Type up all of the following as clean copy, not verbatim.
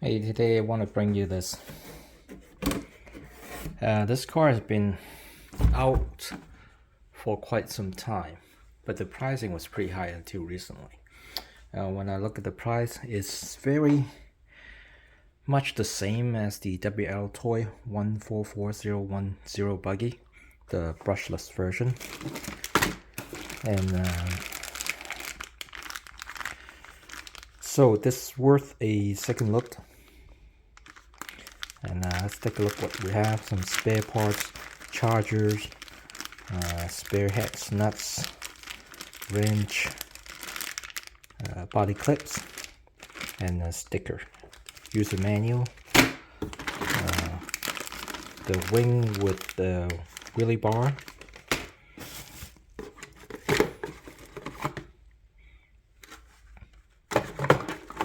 Hey, today I want to bring you this. This car has been out for quite some time, but the pricing was pretty high until recently. When I look at the price, it's very much the same as the WL Toy 144010 buggy, the brushless version. And so this is worth a second look. And let's take a look what we have. Some spare parts, chargers, spare heads, nuts, wrench, body clips, and a sticker. User manual, the wing with the wheelie bar,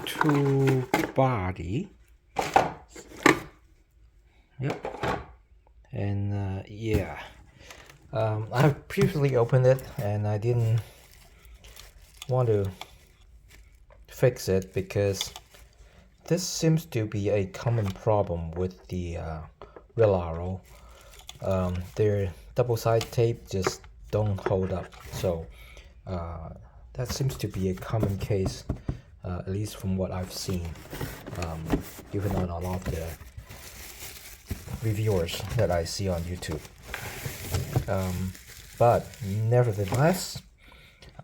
tool body. Yep. And yeah, I've previously opened it and I didn't want to fix it because this seems to be a common problem with the Rlaarlo. Their double side tape just don't hold up, so that seems to be a common case, at least from what I've seen, even on a lot of the reviewers that I see on YouTube. But nevertheless,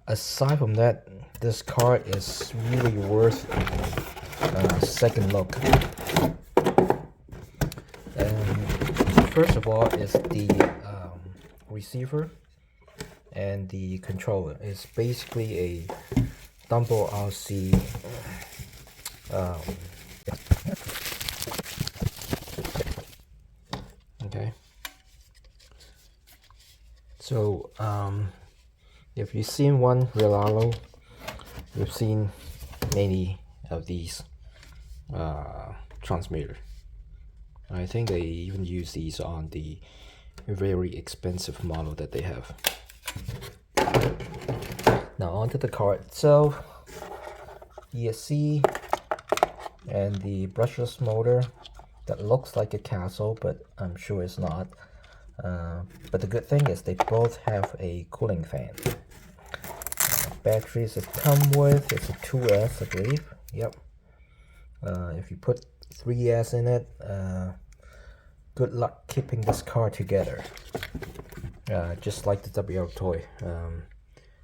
aside from that, this car is really worth a second look. And first of all is the receiver and the controller. It's basically a DumboRC okay. So if you've seen one Rlaarlo, you've seen many of these transmitters. I think they even use these on the very expensive model that they have. Now onto the car itself. ESC and the brushless motor that looks like a castle, but I'm sure it's not. But the good thing is they both have a cooling fan. Batteries that come with, it's a 2S, I believe. Yep. If you put 3S in it, good luck keeping this car together. Just like the WL Toy.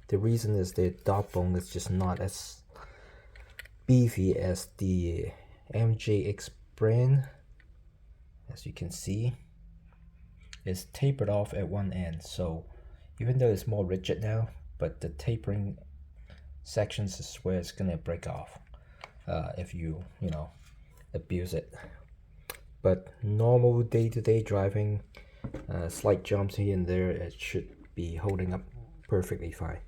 The reason is the dot bone is just not as beefy as the MJX brand. As you can see, it's tapered off at one end, so even though it's more rigid now, but the tapering sections is where it's gonna break off if you abuse it. But normal day-to-day driving, slight jumps here and there, it should be holding up perfectly fine.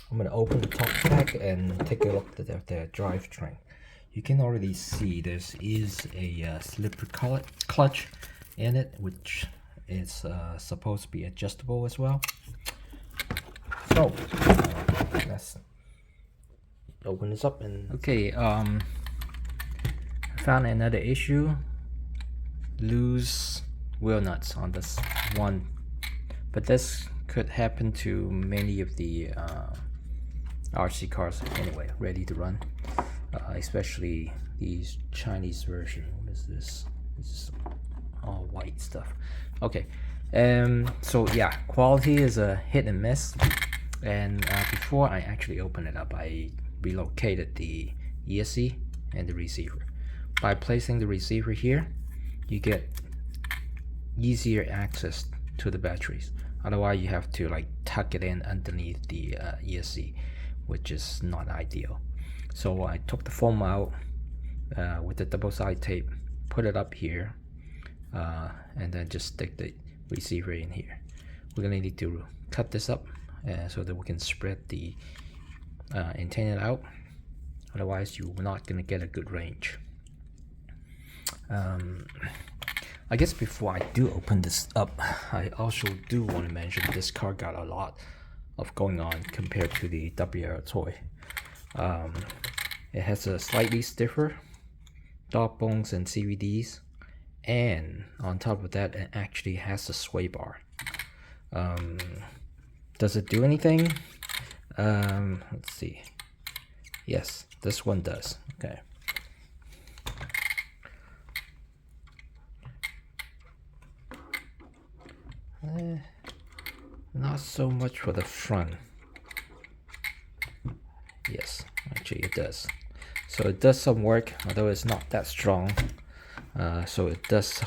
I'm gonna open the top pack and take a look at the drivetrain. You can already see there is a slipper clutch in it, which is supposed to be adjustable as well. So let's open this up and okay. I found another issue: loose wheel nuts on this one, but this could happen to many of the RC cars anyway, ready to run. Especially these Chinese version. What is this? This is all white stuff. Okay, so yeah, quality is a hit and miss. And before I actually open it up, I relocated the ESC and the receiver. By placing the receiver here, you get easier access to the batteries. Otherwise, you have to like tuck it in underneath the ESC, which is not ideal. So I took the foam out with the double side tape, put it up here, and then just stick the receiver in here. We're gonna need to cut this up so that we can spread the antenna out. Otherwise, you're not gonna get a good range. I guess before I do open this up, I also do want to mention this car got a lot of going on compared to the WL Toy. It has a slightly stiffer dog bones and CVDs, and on top of that, it actually has a sway bar. Does it do anything? Let's see. Yes, this one does. Okay. Not so much for the front. Yes, actually it does. So it does some work, although it's not that strong. So it does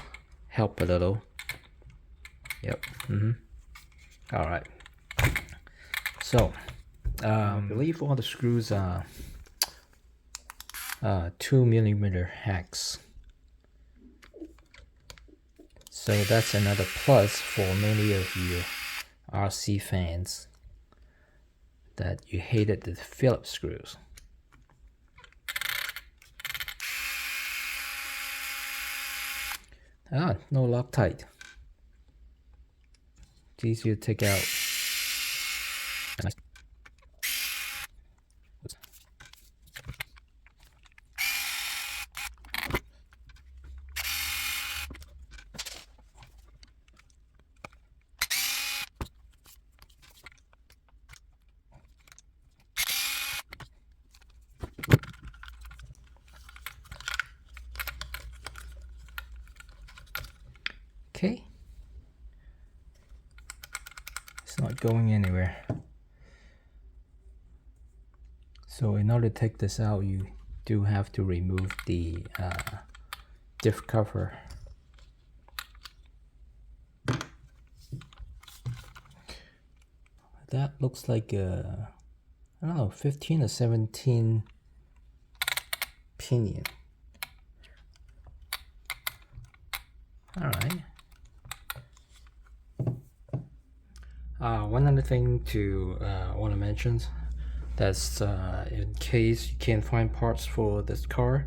help a little. Yep. All right. So I believe all the screws are 2mm hex. So that's another plus for many of you RC fans that you hated the Phillips screws. No Loctite. It's easier to take out. Nice. Okay. It's not going anywhere. So in order to take this out, you do have to remove the diff cover. That looks like a, I don't know, 15 or 17 pinion. All right. One other thing to want to mention, that's in case you can't find parts for this car,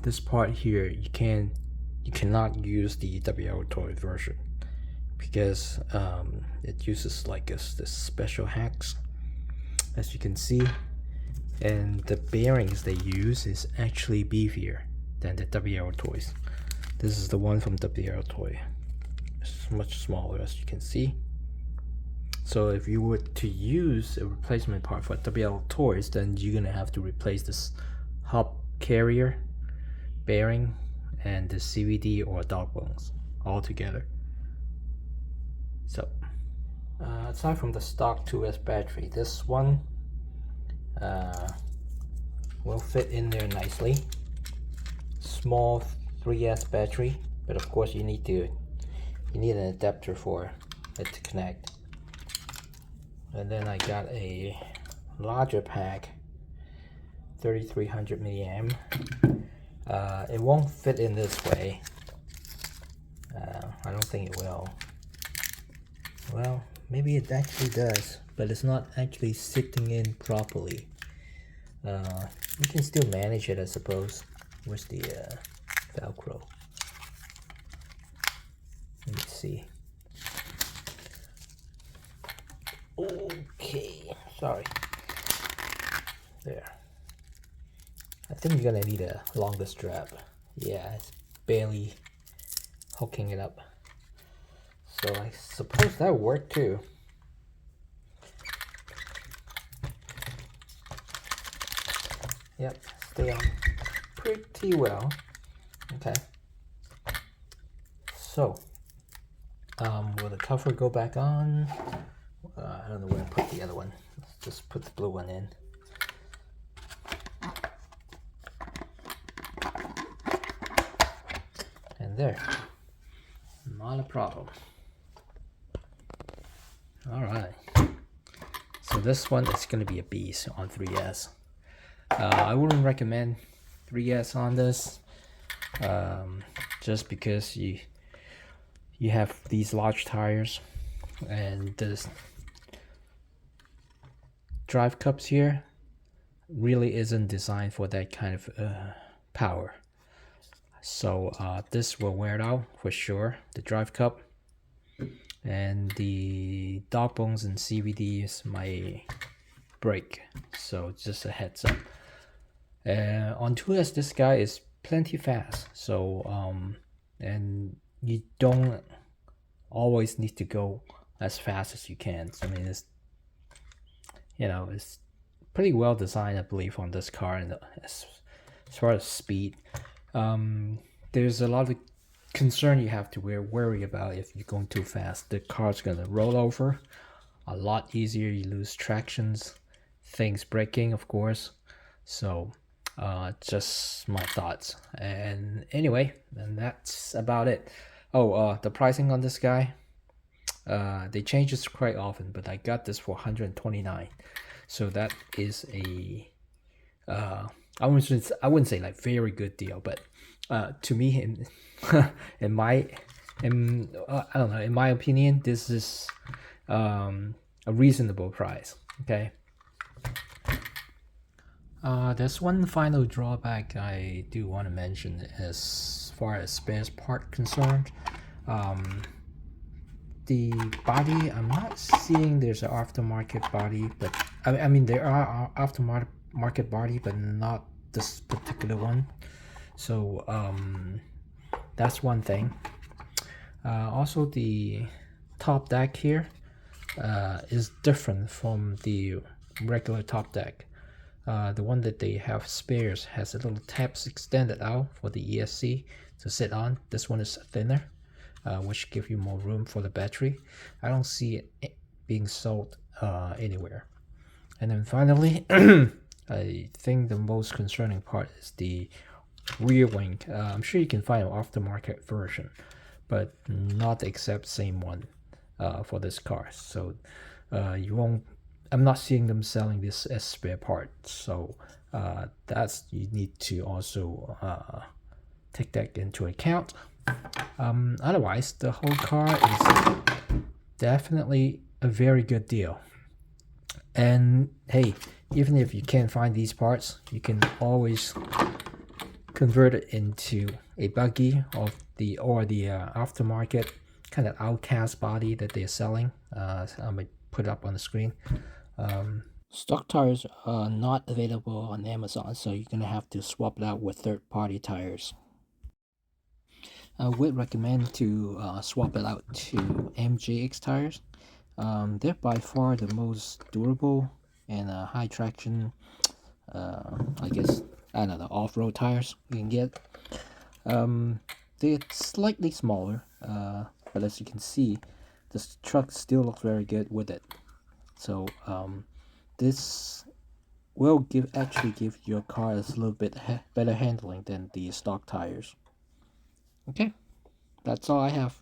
this part here you cannot use the WL version because it uses like this special hex, as you can see, and the bearings they use is actually beefier than the WL toys. This is the one from WL toy. It's much smaller, as you can see. So if you were to use a replacement part for WL toys, then you're gonna have to replace this hub carrier, bearing, and the CVD or dog bones all together. So aside from the stock 2S battery, this one will fit in there nicely. Small 3S battery, but of course you need an adapter for it to connect. And then I got a larger pack, 3300 milliamp. It won't fit in this way. I don't think it will. Well, maybe it actually does, but it's not actually sitting in properly. You can still manage it, I suppose. Where's the Velcro? Let me see. Okay, sorry. There. I think you're gonna need a longer strap. Yeah, it's barely hooking it up. So I suppose that worked too. Yep, stay on pretty well. Okay. So, will the cover go back on? I don't know where to put the other one. Let's just put the blue one in. And there. Not a problem. Alright. So this one is going to be a beast on 3S. I wouldn't recommend 3S on this. Just because you have these large tires and this drive cups here really isn't designed for that kind of power. So this will wear out for sure, the drive cup, and the dog bones and CVDs might break, so just a heads up. On 2S, this guy is plenty fast, so and you don't always need to go as fast as you can. So, I mean, it's, you know, it's pretty well designed, I believe, on this car. And as far as speed, there's a lot of concern you have to worry about if you're going too fast. The car's gonna roll over a lot easier. You lose tractions, things breaking, of course. So just my thoughts. And anyway, and that's about it. Oh, the pricing on this guy, they change this quite often, but I got this for 129. So that is a I wouldn't say like very good deal, but to me, in my I don't know, in my opinion, this is a reasonable price. Okay. There's one final drawback I do want to mention as far as spares part concerned. The body, I'm not seeing there's an aftermarket body, but I mean there are aftermarket body, but not this particular one. So that's one thing. Also, the top deck here is different from the regular top deck. The one that they have spares has a little tabs extended out for the ESC to sit on. This one is thinner, which gives you more room for the battery. I don't see it being sold anywhere. And then finally, I think the most concerning part is the rear wing. I'm sure you can find an aftermarket version, but not the exact same one for this car. So you won't. I'm not seeing them selling this as spare parts. So that's, you need to also take that into account. Otherwise, the whole car is definitely a very good deal. And hey, even if you can't find these parts, you can always convert it into a buggy or the aftermarket kind of outcast body that they're selling. I might put it up on the screen. Stock tires are not available on Amazon, so you're gonna have to swap it out with third-party tires. I would recommend to swap it out to MJX tires. They're by far the most durable and high traction, I guess, I don't know, off-road tires you can get. They're slightly smaller, but as you can see, this truck still looks very good with it. So this will actually give your car a little bit better handling than the stock tires. Okay, that's all I have.